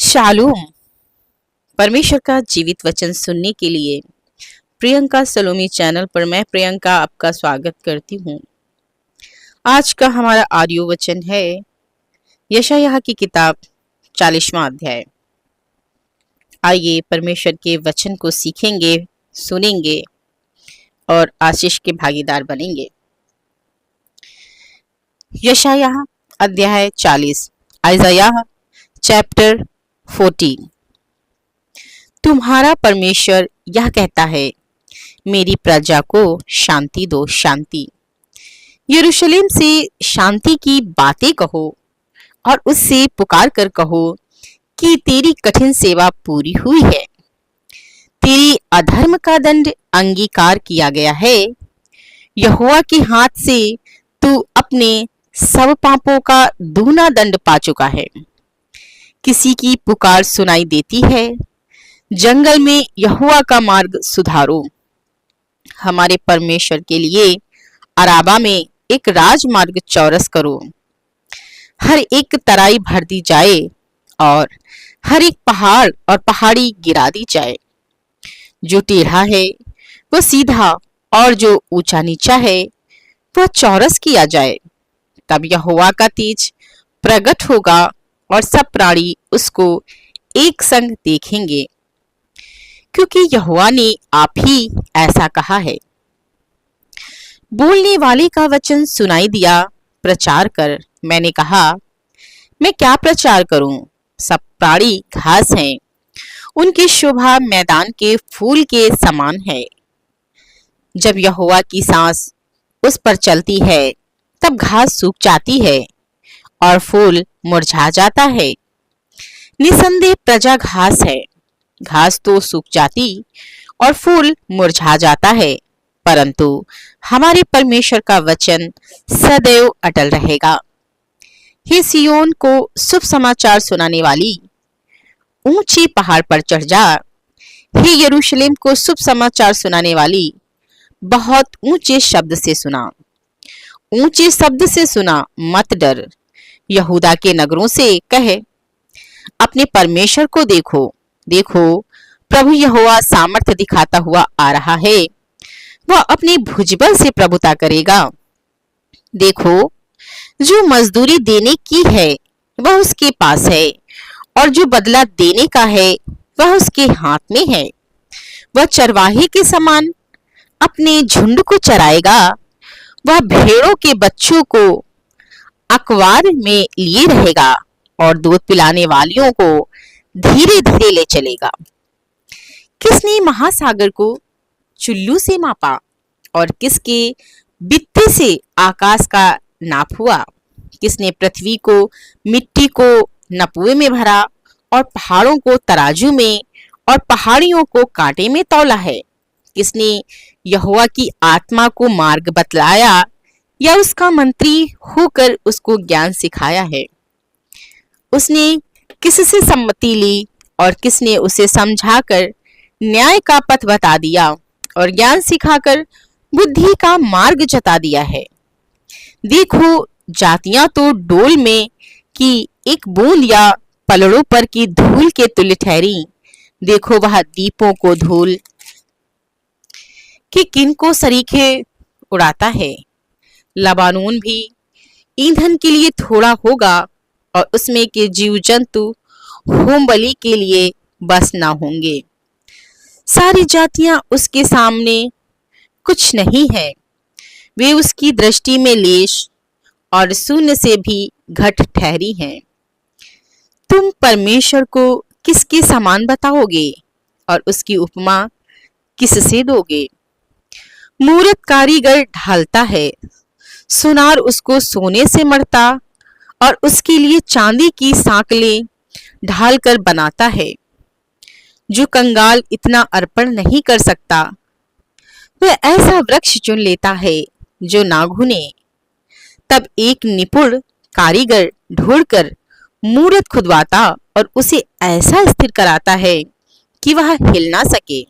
शालूम। परमेश्वर का जीवित वचन सुनने के लिए प्रियंका सलोमी चैनल पर मैं प्रियंका आपका स्वागत करती हूँ। आज का हमारा ऑडियो वचन है यशायाह की किताब 40वां अध्याय। आइए परमेश्वर के वचन को सीखेंगे, सुनेंगे और आशीष के भागीदार बनेंगे। यशायाह अध्याय 40, आइज़ायाह चैप्टर 14। तुम्हारा परमेश्वर यह कहता है, मेरी प्रजा को शांति दो, शांति। यरूशलेम से शांति की बातें कहो और उससे पुकार कर कहो कि तेरी कठिन सेवा पूरी हुई है, तेरी अधर्म का दंड अंगीकार किया गया है। यहोवा के हाथ से तू अपने सब पापों का दूना दंड पा चुका है। किसी की पुकार सुनाई देती है, जंगल में यहोवा का मार्ग सुधारो। हमारे परमेश्वर के लिए अराबा में एक राजमार्ग चौरस करो। हर एक तराई भर दी जाए और हर एक पहाड़ और पहाड़ी गिरा दी जाए। जो टेढ़ा है वो सीधा और जो ऊंचा नीचा है वह चौरस किया जाए। तब यहोवा का तेज प्रकट होगा और सब प्राणी उसको एक संग देखेंगे, क्योंकि यहोवा ने आप ही ऐसा कहा है। बोलने वाले का वचन सुनाई दिया, प्रचार कर। मैंने कहा, मैं क्या प्रचार करूं? सब प्राणी घास हैं, उनकी शोभा मैदान के फूल के समान है। जब यहोवा की सांस उस पर चलती है तब घास सूख जाती है और फूल मुरझा जाता है। निसंदेह प्रजा घास है, घास तो सूख जाती और फूल मुरझा जाता है, परंतु हमारे परमेश्वर का वचन सदैव अटल रहेगा। हे सियोन को शुभ समाचार सुनाने वाली, ऊंचे पहाड़ पर चढ़ जा। हे यरूशलेम को शुभ समाचार सुनाने वाली, बहुत ऊंचे शब्द से सुना, ऊंचे शब्द से सुना, मत डर। यहूदा के नगरों से कहे, अपने परमेश्वर को देखो, देखो प्रभु यहोवा सामर्थ्य दिखाता हुआ आ रहा है। वह अपने भुजबल से प्रभुता करेगा। देखो, जो मजदूरी देने की है वह उसके पास है और जो बदला देने का है वह उसके हाथ में है। वह चरवाहे के समान अपने झुंड को चराएगा। वह भेड़ों के बच्चों को अखबार में लिए रहेगा और दूध पिलाने वालियों को धीरे धीरे ले चलेगा। किसने महासागर को चुल्लू से मापा और किसके बित्ते से आकाश का नाप हुआ? किसने पृथ्वी को मिट्टी को नपुए में भरा और पहाड़ों को तराजू में और पहाड़ियों को कांटे में तौला है? किसने यहोवा की आत्मा को मार्ग बतलाया या उसका मंत्री होकर उसको ज्ञान सिखाया है? उसने किससे सम्मति ली और किसने उसे समझाकर न्याय का पथ बता दिया और ज्ञान सिखाकर बुद्धि का मार्ग जता दिया है? देखो, जातियां तो डोल में की एक बूंद या पलड़ों पर की धूल के तुल्य ठहरी। देखो, वह दीपों को धूल कि किन को सरीखे उड़ाता है। लबानोन भी ईंधन के लिए थोड़ा होगा और उसमें के जीव जंतु होम बलि के लिए बस ना होंगे। सारी जातियां उसके सामने कुछ नहीं है, वे उसकी दृष्टि में लेश और शून्य से भी घट ठहरी हैं। तुम परमेश्वर को किसके समान बताओगे और उसकी उपमा किससे दोगे? मूरत कारीगर ढालता है, सुनार उसको सोने से मढ़ता और उसके लिए चांदी की सांकलें ढालकर बनाता है। जो कंगाल इतना अर्पण नहीं कर सकता वह ऐसा वृक्ष चुन लेता है जो ना घुने। तब एक निपुण कारीगर ढूंढकर मूरत खुदवाता और उसे ऐसा स्थिर कराता है कि वह हिल ना सके।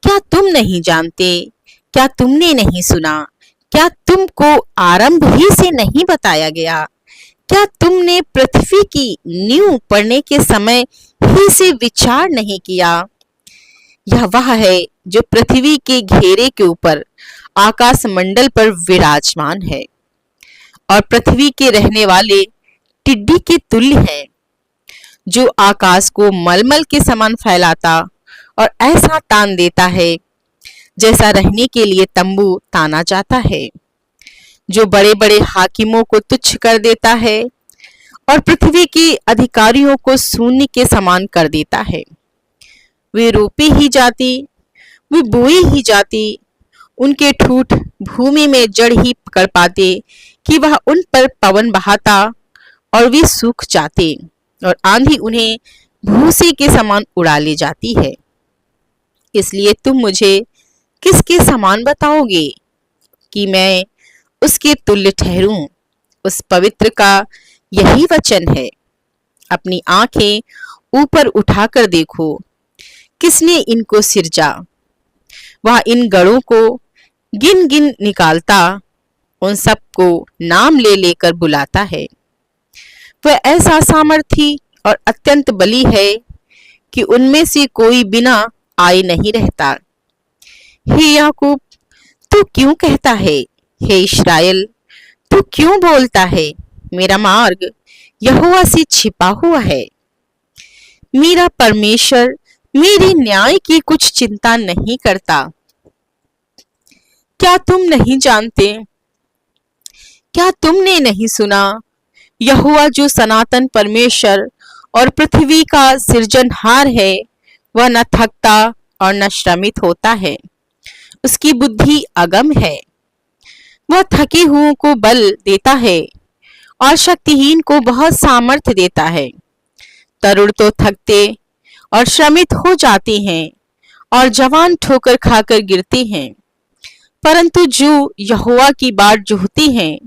क्या तुम नहीं जानते? क्या तुमने नहीं सुना? क्या तुमको आरंभ ही से नहीं बताया गया क्या तुमने पृथ्वी की नींव पड़ने के समय ही से विचार नहीं किया? यह वह है जो पृथ्वी के घेरे के ऊपर आकाश मंडल पर विराजमान है और पृथ्वी के रहने वाले टिड्डी के तुल्य है, जो आकाश को मलमल के समान फैलाता और ऐसा तान देता है जैसा रहने के लिए तंबू ताना जाता है, जो बड़े बड़े हाकिमों को तुच्छ कर देता है और पृथ्वी के अधिकारियों को शून्य के समान कर देता है। वे रोपी ही जाती, वे बोई ही जाती, उनके ठूठ भूमि में जड़ ही पकड़ पाते कि वह उन पर पवन बहाता और वे सूख जाते और आंधी उन्हें भूसे के समान उड़ा ले जाती है। इसलिए तुम मुझे किसके समान बताओगे कि मैं उसके तुल्य ठहरूं? उस पवित्र का यही वचन है। अपनी आंखें ऊपर उठाकर देखो, किसने इनको सिरजा? वह इन गढ़ों को गिन गिन निकालता, उन सबको नाम ले लेकर बुलाता है। वह ऐसा सामर्थी और अत्यंत बली है कि उनमें से कोई बिना आए नहीं रहता। हे याकूब, तू क्यों कहता है? हे इस्राएल, तू क्यों बोलता है? मेरा मार्ग यहोवा से छिपा हुआ है। मेरा परमेश्वर मेरे न्याय की कुछ चिंता नहीं करता। क्या तुम नहीं जानते? क्या तुमने नहीं सुना? यहोवा जो सनातन परमेश्वर और पृथ्वी का सृजनहार है, वह न थकता और न श्रमित होता है। उसकी बुद्धि अगम है। वह थके हुओं को बल देता है और शक्तिहीन को बहुत सामर्थ्य देता है। तरुण तो थकते और श्रमित हो जाते हैं और जवान ठोकर खाकर गिरते हैं, परंतु जो यहोवा की बाट जोहते हैं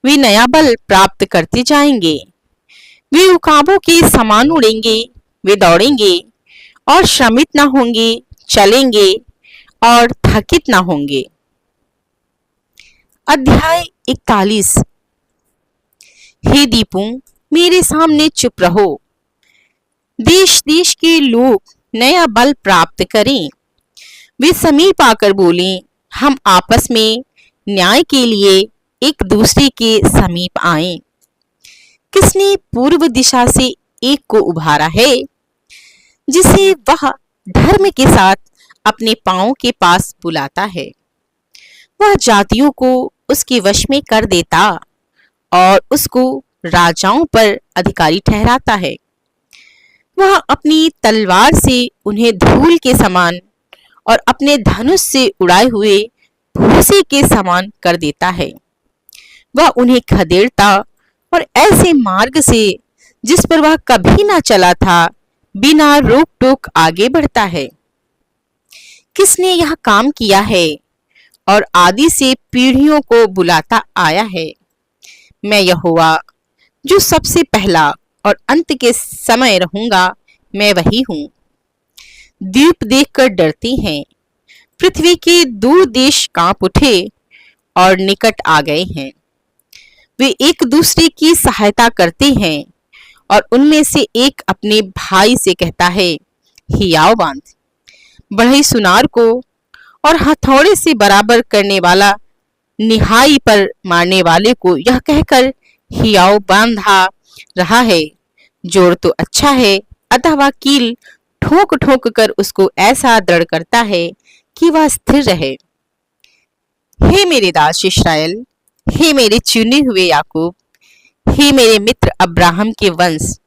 वे नया बल प्राप्त करते जाएंगे। वे उकाबों के समान उड़ेंगे, वे दौड़ेंगे और श्रमित न होंगे, चलेंगे और थकित न होंगे। अध्याय 41। हे दीपों, मेरे सामने चुप रहो। देश देश के लोग नया बल प्राप्त करें। वे समीप आकर बोले, हम आपस में न्याय के लिए एक दूसरे के समीप आए। किसने पूर्व दिशा से एक को उभारा है, जिसे वह धर्म के साथ अपने पांवों के पास बुलाता है? वह जातियों को उसके वश में कर देता और उसको राजाओं पर अधिकारी ठहराता है। वह अपनी तलवार से उन्हें धूल के समान और अपने धनुष से उड़ाए हुए भूसे के समान कर देता है। वह उन्हें खदेड़ता और ऐसे मार्ग से जिस पर वह कभी ना चला था, बिना रोक टोक आगे बढ़ता है। किसने यह काम किया है और आदि से पीढ़ियों को बुलाता आया है? मैं यहोवा, जो सबसे पहला और अंत के समय रहूंगा, मैं वही हूँ। द्वीप देखकर डरते हैं, पृथ्वी के दूर देश कांप उठे और निकट आ गए हैं। वे एक दूसरे की सहायता करते हैं और उनमें से एक अपने भाई से कहता है, हियाव बांध। बढ़ई सुनार को और हथौड़े से बराबर करने वाला निहाई पर मारने वाले को यह कहकर हियाव बांधा रहा है, जोर तो अच्छा है, अतः वह कील ठोक ठोक कर उसको ऐसा दृढ़ करता है कि वह स्थिर रहे। हे मेरे दास इस्राएल, हे मेरे चुने हुए याकूब, हे मेरे मित्र अब्राहम के वंश,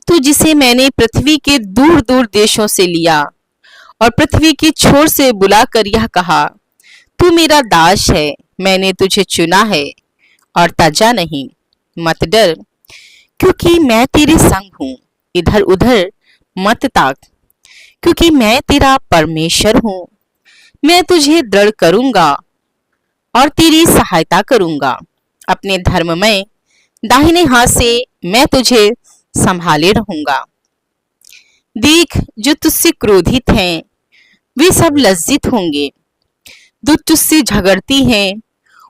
तू जिसे मैंने पृथ्वी के दूर दूर देशों से लिया और पृथ्वी की छोर से बुलाकर यह कहा, तू मेरा दास है, मैंने तुझे चुना है और तजा नहीं। मत डर, क्योंकि मैं तेरे संग हूँ। इधर उधर मत ताक, क्योंकि मैं तेरा परमेश्वर हूँ। मैं तुझे दृढ़ करूंगा और तेरी सहायता करूंगा। अपने धर्ममय दाहिने हाथ से मैं तुझे संभाले रहूंगा। देख, जो तुझसे क्रोधित हैं वे सब लज्जित होंगे, जो तुझसे झगड़ती हैं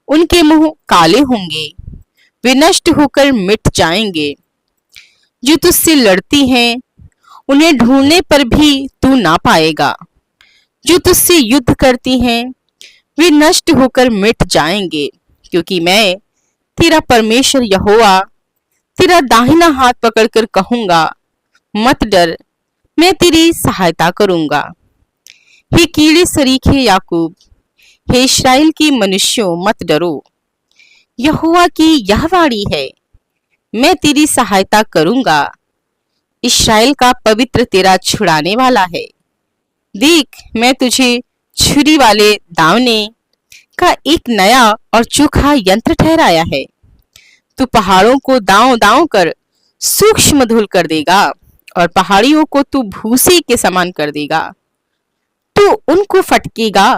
उनके मुंह काले होंगे। वे नष्ट होकर मिट जाएंगे। जो तुझसे लड़ती हैं उन्हें ढूंढने पर भी तू ना पाएगा। जो तुझसे युद्ध करती हैं वे नष्ट होकर मिट जाएंगे, क्योंकि मैं तेरा परमेश्वर यहोवा तेरा दाहिना हाथ पकड़कर कहूंगा, मत डर, मैं तेरी सहायता करूंगा। हे कीड़े सरीखे याकूब, हे इस्राएल के मनुष्यों, मत डरो। यहोवा की यह वाणी है, मैं तेरी सहायता करूंगा। इस्राएल का पवित्र तेरा छुड़ाने वाला है। देख, मैं तुझे छुरी वाले दावने का एक नया और चोखा यंत्र ठहराया है। तू पहाड़ों को दांव दांव कर सूक्ष्म धूल कर देगा और पहाड़ियों को तू भूसे के समान कर देगा। तू उनको फटकेगा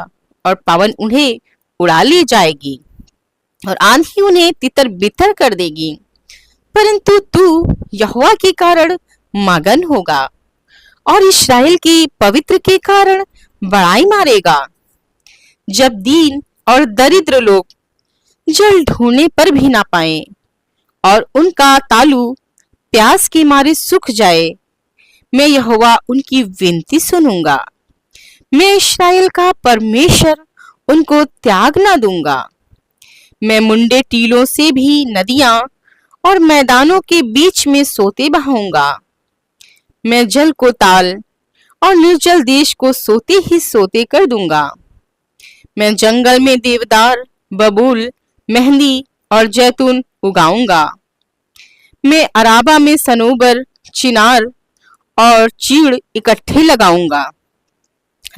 और पवन उन्हें उड़ा ले जाएगी और आंधी उन्हें तितर बितर कर देगी। परंतु तू यहोवा के कारण मगन होगा और इस्राएल के पवित्र के कारण बड़ाई मारेगा। जब दीन और दरिद्र लोग जल ढूंढने पर भी ना पाए और उनका तालू प्यास के मारे सूख जाए, मैं यहोवा उनकी विनती सुनूंगा। मैं इस्राएल का परमेश्वर उनको त्याग ना दूंगा। मैं मुंडे टीलों से भी नदियां और मैदानों के बीच में सोते बहाऊंगा। मैं जल को ताल और निर्जल देश को सोते ही सोते कर दूंगा। मैं जंगल में देवदार, बबूल, मेहंदी और जैतून उगाऊंगा। मैं अराबा में सनोबर, चिनार और चीड़ इकट्ठे लगाऊंगा,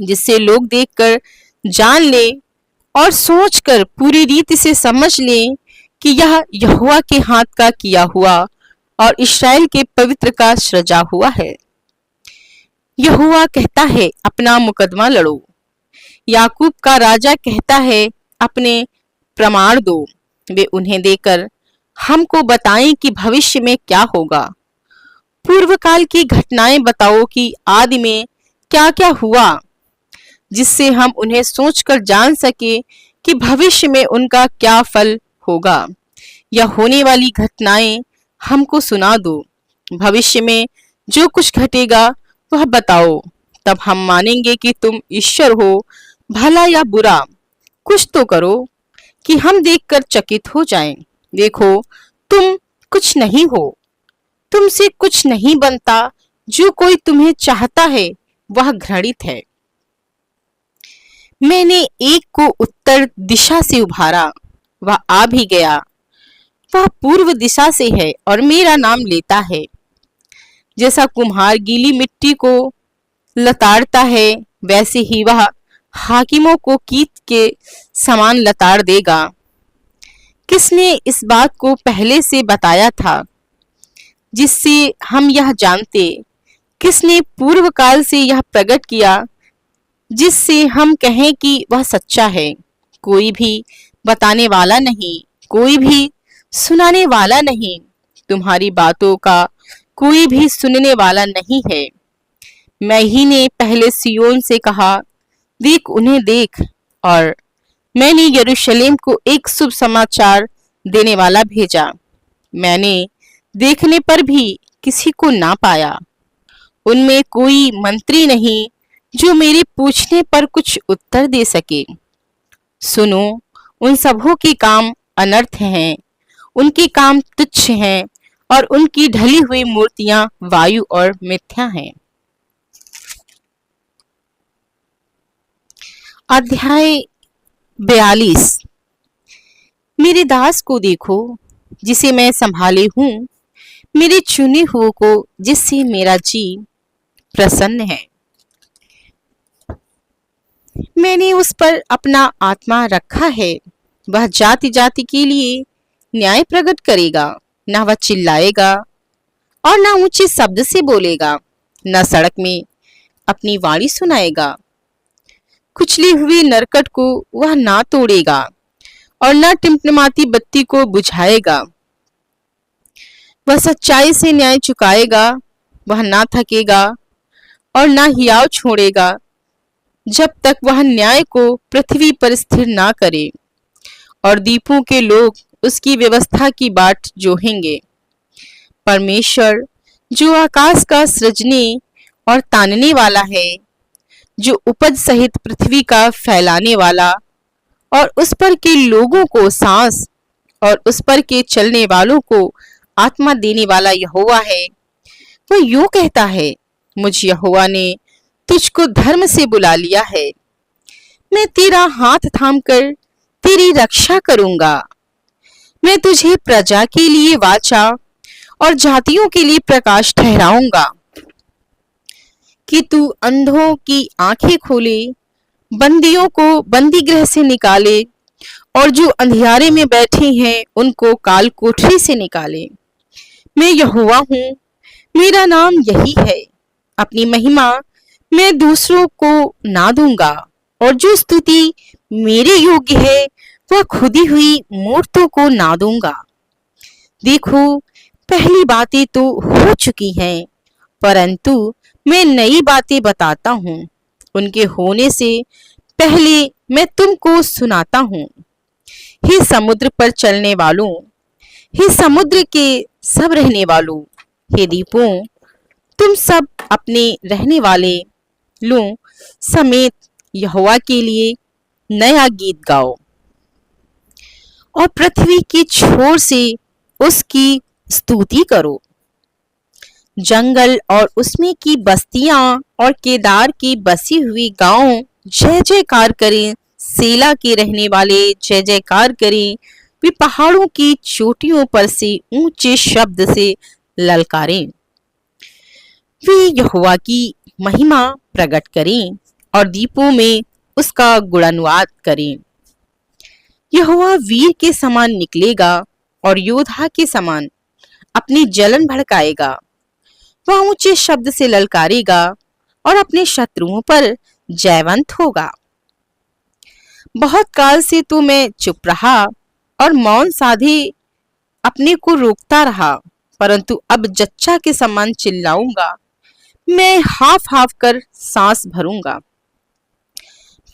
जिससे लोग देखकर जान ले और सोचकर पूरी रीति से समझ लें कि यह यहोवा के हाथ का किया हुआ और इस्राएल के पवित्र का सृजा हुआ है। यहोवा कहता है, अपना मुकदमा लड़ो। याकूब का राजा कहता है, अपने प्रमाण दो। वे उन्हें देकर हमको बताएं कि भविष्य में क्या होगा। पूर्व काल की घटनाएं बताओ कि आदि में क्या क्या हुआ, जिससे हम उन्हें सोचकर जान सके कि भविष्य में उनका क्या फल होगा। यह होने वाली घटनाएं हमको सुना दो। भविष्य में जो कुछ घटेगा वह बताओ, तब हम मानेंगे कि तुम ईश्वर हो। भला या बुरा कुछ तो करो कि हम देखकर चकित हो जाएं। देखो, तुम कुछ नहीं हो, तुमसे कुछ नहीं बनता। जो कोई तुम्हें चाहता है वह घृणित है। मैंने एक को उत्तर दिशा से उभारा, वह आ भी गया। वह पूर्व दिशा से है और मेरा नाम लेता है। जैसा कुम्हार गीली मिट्टी को लताड़ता है, वैसे ही वह हाकिमों को कीट के समान लताड़ देगा। किसने इस बात को पहले से बताया था, जिससे हम यह जानते? किसने पूर्व काल से यह प्रकट किया, जिससे हम कहें कि वह सच्चा है? कोई भी बताने वाला नहीं, कोई भी सुनाने वाला नहीं। तुम्हारी बातों का कोई भी सुनने वाला नहीं है। मैं ही ने पहले सियोन से कहा, देख, उन्हें देख। और मैंने यरूशलेम को एक शुभ समाचार देने वाला भेजा। मैंने देखने पर भी किसी को ना पाया। उनमें कोई मंत्री नहीं जो मेरे पूछने पर कुछ उत्तर दे सके। सुनो, उन सबों के काम अनर्थ हैं, उनके काम तुच्छ हैं और उनकी ढली हुई मूर्तियां वायु और मिथ्या हैं। अध्याय 42। मेरे दास को देखो, जिसे मैं संभाले हूँ, मेरे चुने हुए को, जिससे मेरा जी प्रसन्न है। मैंने उस पर अपना आत्मा रखा है। वह जाति जाति के लिए न्याय प्रकट करेगा। न वह चिल्लाएगा और न ऊंचे शब्द से बोलेगा, न सड़क में अपनी वाणी सुनाएगा। कुचली हुई नरकट को वह ना तोड़ेगा और न टिमटिमाती बत्ती को बुझाएगा। वह सच्चाई से न्याय चुकाएगा। वह ना थकेगा और ना हियाव छोड़ेगा, जब तक वह न्याय को पृथ्वी पर स्थिर ना करे। और द्वीपों के लोग उसकी व्यवस्था की बाट जोहेंगे। परमेश्वर जो आकाश का सृजने और तानने वाला है, जो उपज सहित पृथ्वी का फैलाने वाला और उस पर के लोगों को सांस और उस पर के चलने वालों को आत्मा देने वाला यहोवा है, वो यूं कहता है, मुझ यहोवा ने तुझको धर्म से बुला लिया है। मैं तेरा हाथ थामकर तेरी रक्षा करूंगा। मैं तुझे प्रजा के लिए वाचा और जातियों के लिए प्रकाश ठहराऊंगा, कि तू अंधों की आंखें खोले, बंदियों को बंदी गृह से निकाले और जो अंधियारे में बैठे हैं उनको काल कोठरी से निकाले। मैं यहोवा हूँ, मेरा नाम यही है। अपनी महिमा मैं दूसरों को ना दूंगा, और जो स्तुति मेरे योग्य है वह खुदी हुई मूर्तों को ना दूंगा। देखो, पहली बातें तो हो चुकी हैं, परंतु मैं नई बातें बताता हूँ। उनके होने से पहले मैं तुमको सुनाता हूँ। हे समुद्र पर चलने वालों, हे समुद्र के सब रहने वालों, हे द्वीपों, तुम सब अपने रहने वाले लों समेत यहोवा के लिए नया गीत गाओ, और पृथ्वी की छोर से उसकी स्तुति करो। जंगल और उसमें की बस्तियां और केदार की बसी हुई गांव जय जयकार करें। सेला के रहने वाले जय जयकार करें। वे पहाड़ों की चोटियों पर से ऊंचे शब्द से ललकारें। वे यहोवा की महिमा प्रकट करें और द्वीपों में उसका गुणानुवाद करें। यहोवा वीर के समान निकलेगा और योद्धा के समान अपनी जलन भड़काएगा। वह ऊंचे शब्द से ललकारेगा और अपने शत्रुओं पर जयवंत होगा। बहुत काल से तो मैं चुप रहा और मौन साधे अपने को रोकता रहा, परंतु अब जच्चा के समान चिल्लाऊंगा। मैं हाफ हाफ कर सांस भरूंगा।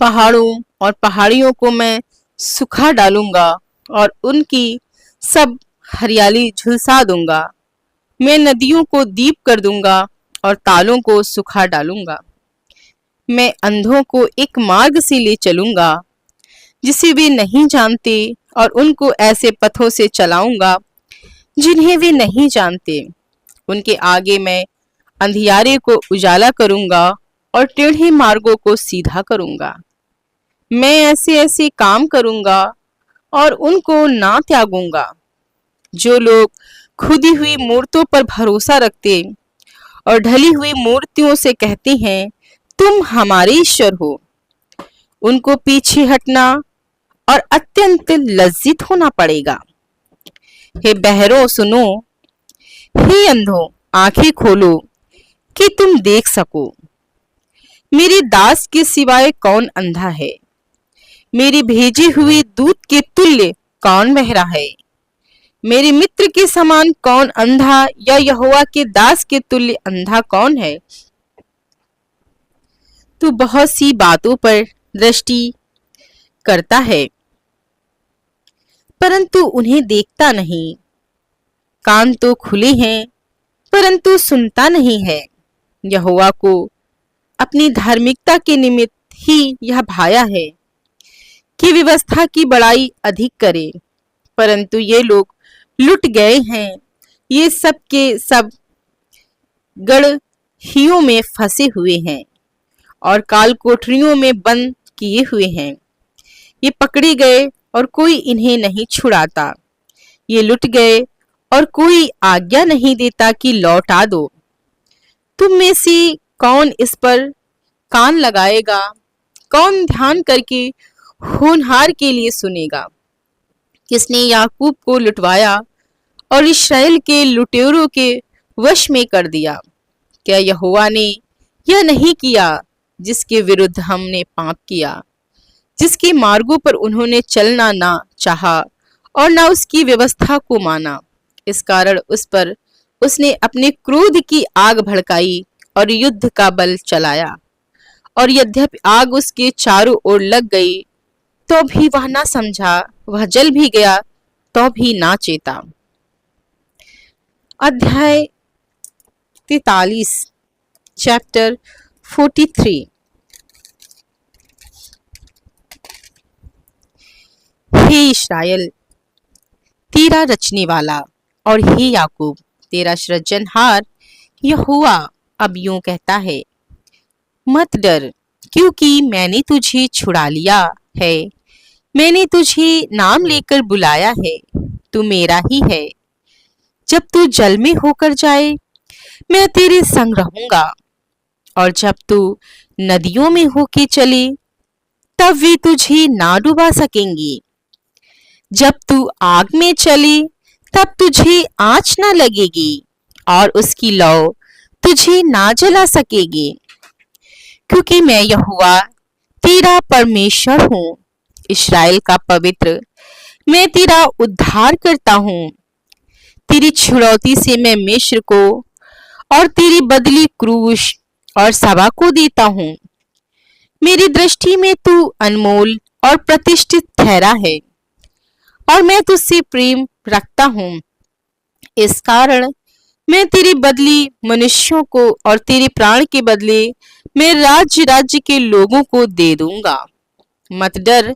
पहाड़ों और पहाड़ियों को मैं सुखा डालूंगा और उनकी सब हरियाली झुलसा दूंगा। मैं नदियों को दीप कर दूंगा और तालों को सुखा डालूंगा। मैं अंधों को एक मार्ग से ले चलूंगा जिसे वे नहीं जानते, और उनको ऐसे पथों से चलाऊंगा जिन्हें वे नहीं जानते। उनके आगे मैं अंधियारे को उजाला करूंगा और टेढ़े मार्गों को सीधा करूंगा। मैं ऐसे ऐसे काम करूंगा और उनको ना त्यागूंगा। जो लोग खुदी हुई मूर्तों पर भरोसा रखते और ढली हुई मूर्तियों से कहते हैं, तुम हमारे ईश्वर हो, उनको पीछे हटना और अत्यंत लज्जित होना पड़ेगा। हे बहरों सुनो, हे अंधों आंखें खोलो कि तुम देख सको। मेरे दास के सिवाय कौन अंधा है? मेरी भेजी हुई दूत के तुल्य कौन बहरा है? मेरे मित्र के समान कौन अंधा, या यहोवा के दास के तुल्य अंधा कौन है? तू बहुत सी बातों पर दृष्टि करता है, परंतु उन्हें देखता नहीं। कान तो खुले हैं, परंतु सुनता नहीं है। यहोवा को अपनी धार्मिकता के निमित्त ही यह भाया है कि व्यवस्था की बड़ाई अधिक करे, परंतु ये लोग लुट गए हैं। ये सब के सब गड़हियों में फंसे हुए हैं और काल कोठरियों में बंद किए हुए हैं। ये पकड़े गए और कोई इन्हें नहीं छुड़ाता। ये लुट गए और कोई आज्ञा नहीं देता कि लौटा दो। तुम में से कौन इस पर कान लगाएगा? कौन ध्यान करके होनहार के लिए सुनेगा? किसने याकूब को लुटवाया और इस्राएल के लुटेरों के वश में कर दिया? क्या यहोवा ने यह नहीं किया जिसके विरुद्ध हमने पाप किया, जिसके मार्गों पर उन्होंने चलना ना चाहा और ना उसकी व्यवस्था को माना? इस कारण उस पर उसने अपने क्रोध की आग भड़काई और युद्ध का बल चलाया। और यद्यपि आग उसके चारों ओर लग गई तो भी वह ना समझा, वह जल भी गया तो भी ना चेता। अध्याय 43, चैप्टर 43। हे इस्राएल, तेरा रचने वाला, और हे याकूब, तेरा सृजनहार यहोवा अब यूं कहता है, मत डर, क्योंकि मैंने तुझे छुड़ा लिया है। मैंने तुझे नाम लेकर बुलाया है, तू मेरा ही है। जब तू जल में होकर जाए, मैं तेरे संग रहूंगा, और जब तू नदियों में होके चले, तब वे तुझे ना डुबा सकेंगी। जब तू आग में चले, तब तुझे आंच ना लगेगी, और उसकी लौ तुझे ना जला सकेगी। क्योंकि मैं यहोवा तेरा परमेश्वर हूँ, इस्राएल का पवित्र। मैं तेरा उद्धार करता हूँ। तेरी छुड़ौती से मैं मिस्र को और तेरी बदली क्रूश और सभा को देता हूँ। मेरी दृष्टि में तू अनमोल और प्रतिष्ठित ठहरा है, और मैं तुझसे प्रेम रखता हूँ। इस कारण मैं तेरी बदली मनुष्यों को और तेरे प्राण के बदले मैं राज्य राज्य के लोगों को दे दूंगा। मत डर,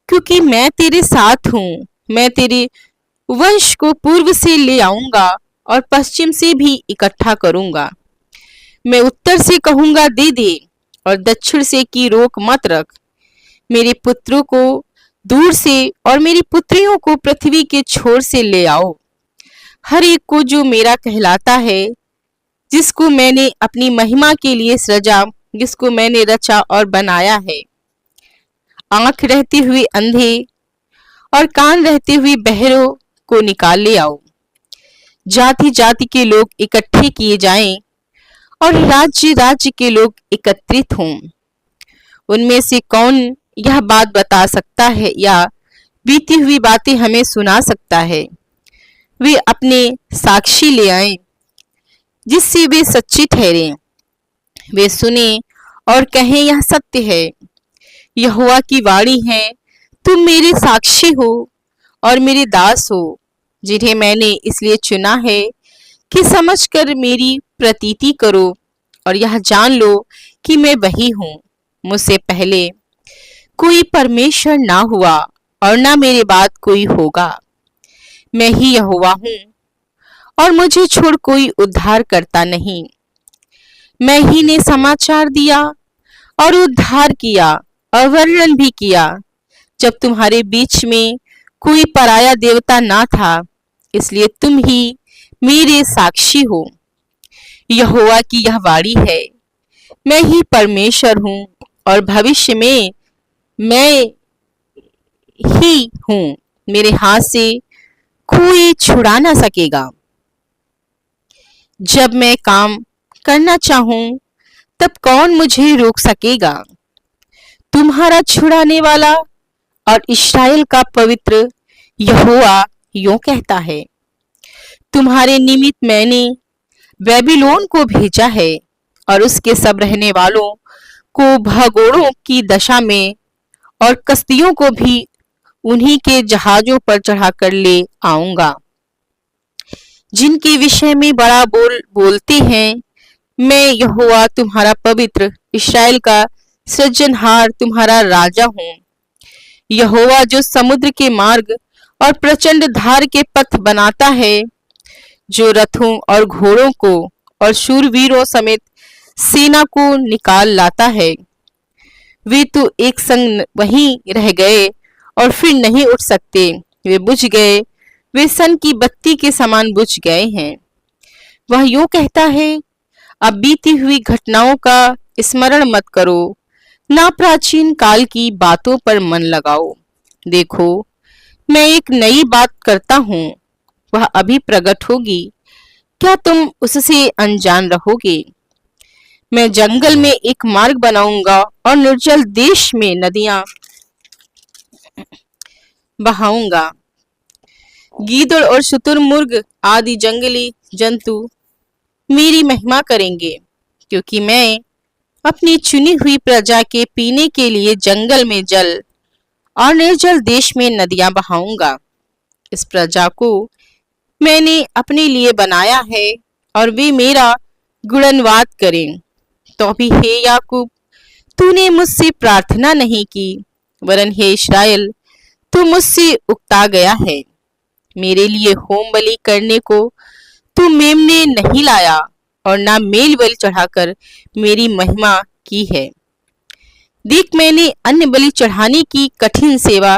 क्योंकि मैं तेरे साथ हूँ। मैं तेरे वंश को पूर्व से ले आऊंगा और पश्चिम से भी इकट्ठा करूंगा। मैं उत्तर से कहूंगा दे दे, और दक्षिण से की रोक मत रख। मेरे पुत्रों को दूर से और मेरी पुत्रियों को पृथ्वी के छोर से ले आओ। हर एक को जो मेरा कहलाता है, जिसको मैंने अपनी महिमा के लिए सृजा, जिसको मैंने रचा और बनाया है। आंख रहते हुए अंधे और कान रहते हुए बहरों को निकाल ले आओ। जाति जाति के लोग इकट्ठे किए जाएं, और राज्य राज्य के लोग एकत्रित हों। उनमें से कौन यह बात बता सकता है या बीती हुई बातें हमें सुना सकता है? वे अपने साक्षी ले आए, जिससे वे सच्चे ठहरे। वे सुने और कहें, यह सत्य है। यहोवा की वाणी है, तुम मेरे साक्षी हो और मेरे दास हो, जिन्हें मैंने इसलिए चुना है कि समझकर मेरी प्रतीति करो और यह जान लो कि मैं वही हूँ। मुझसे पहले कोई परमेश्वर ना हुआ और ना मेरे बाद कोई होगा। मैं ही यहोवा हूँ, और मुझे छोड़ कोई उद्धार करता नहीं। मैं ही ने समाचार दिया और उद्धार किया और वर्णन भी किया, जब तुम्हारे बीच में कोई पराया देवता ना था। इसलिए तुम ही मेरे साक्षी हो। यहोवा की यह वाणी है, मैं ही परमेश्वर हूँ, और भविष्य में मैं ही हूँ। मेरे हाथ से कोई छुड़ा ना सकेगा। जब मैं काम करना चाहूं, तब कौन मुझे रोक सकेगा? तुम्हारा छुड़ाने वाला और इस्राएल का पवित्र यहोवा यूं कहता है, तुम्हारे निमित्त मैंने बेबीलोन को भेजा है, और उसके सब रहने वालों को भगोड़ों की दशा में और कसदियों को भी उन्हीं के जहाजों पर चढ़ाकर ले आऊंगा, जिनके विषय में बड़ा बोलते हैं, मैं यहोवा तुम्हारा पवित्र, इस्राएल का सृजनहार तुम्हारा राजा हूँ। यहोवा जो समुद्र के मार्ग और प्रचंड धार के पथ बनाता है, जो रथों और घोड़ों को और शूरवीरों समेत सेना को निकाल लाता है। वे तो एक संग वहीं रह गए और फिर नहीं उठ सकते। वे बुझ गए, वे सन की बत्ती के समान बुझ गए हैं। वह यूं कहता है, अब बीती हुई घटनाओं का स्मरण मत करो, ना प्राचीन काल की बातों पर मन लगाओ। देखो, मैं एक नई बात करता हूँ, वह अभी प्रकट होगी। क्या तुम उससे अनजान रहोगे? मैं जंगल में एक मार्ग बनाऊंगा और निर्जल देश में नदियां बहाऊंगा। गीदड़ और शुतुरमुर्ग आदि जंगली जंतु मेरी महिमा करेंगे, क्योंकि मैं अपनी चुनी हुई प्रजा के पीने के लिए जंगल में जल और निर्जल देश में नदियां बहाऊंगा। इस प्रजा को मैंने अपने लिए बनाया है और वे मेरा गुणनवाद करें। तो भी हे याकूब, तूने मुझसे प्रार्थना नहीं की, वरन हे इस्राएल, तू मुझसे उकता गया है। मेरे लिए होम बलि करने को तू मेमने नहीं लाया और ना मेल बलि चढ़ाकर मेरी महिमा की है। देख, मैंने अन्न बलि चढ़ाने की कठिन सेवा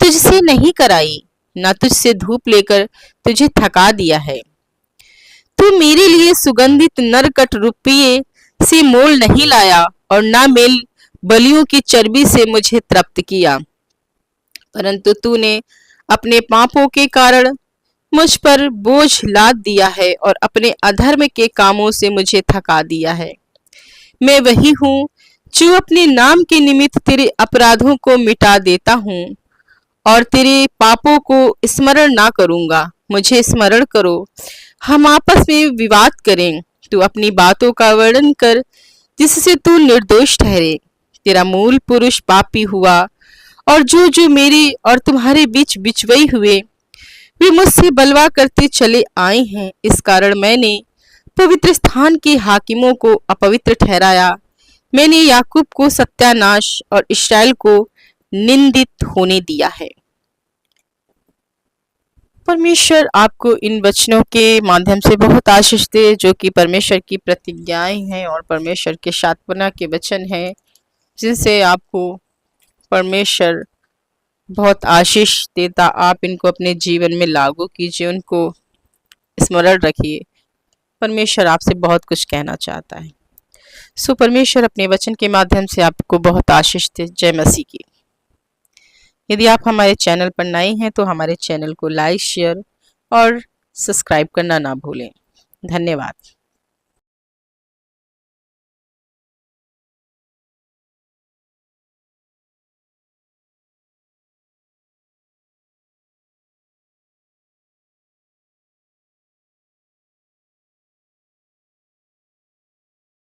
तुझसे नहीं कराई, ना तुझसे धूप लेकर तुझे थका दिया है। तू मेरे लिए सुगंधित नरकट रुपये से मोल नहीं लाया और ना मेल बलियों की चर्बी से मुझे तृप्त किया, परंतु तूने अपने पापों के कारण मुझ पर बोझ लाद दिया है और अपने अधर्म के कामों से मुझे थका दिया है। मैं वही हूँ जो अपने नाम के निमित्त तेरे अपराधों को मिटा देता हूँ और तेरे पापों को स्मरण ना करूंगा। मुझे स्मरण करो, हम आपस में विवाद करें। तू अपनी बातों का वर्णन कर जिससे तू निर्दोष ठहरे। तेरा मूल पुरुष पापी हुआ और जो जो मेरे और तुम्हारे बीच बिचवई हुए वे मुझसे बलवा करते चले आए हैं। इस कारण मैंने पवित्र स्थान के हाकिमों को अपवित्र ठहराया। मैंने याकूब को सत्यानाश और इस्राएल को निंदित होने दिया है। परमेश्वर आपको इन वचनों के माध्यम से बहुत आशीष दे, जो कि परमेश्वर की प्रतिज्ञाएं हैं और परमेश्वर के शात्वना के वचन हैं, जिनसे आपको परमेश्वर बहुत आशीष देता। आप इनको अपने जीवन में लागू कीजिए, उनको स्मरण रखिए। परमेश्वर आपसे बहुत कुछ कहना चाहता है। सो परमेश्वर अपने वचन के माध्यम से आपको बहुत आशीष दे। जय मसीह की। यदि आप हमारे चैनल पर नए हैं तो हमारे चैनल को लाइक, शेयर और सब्सक्राइब करना ना भूलें। धन्यवाद।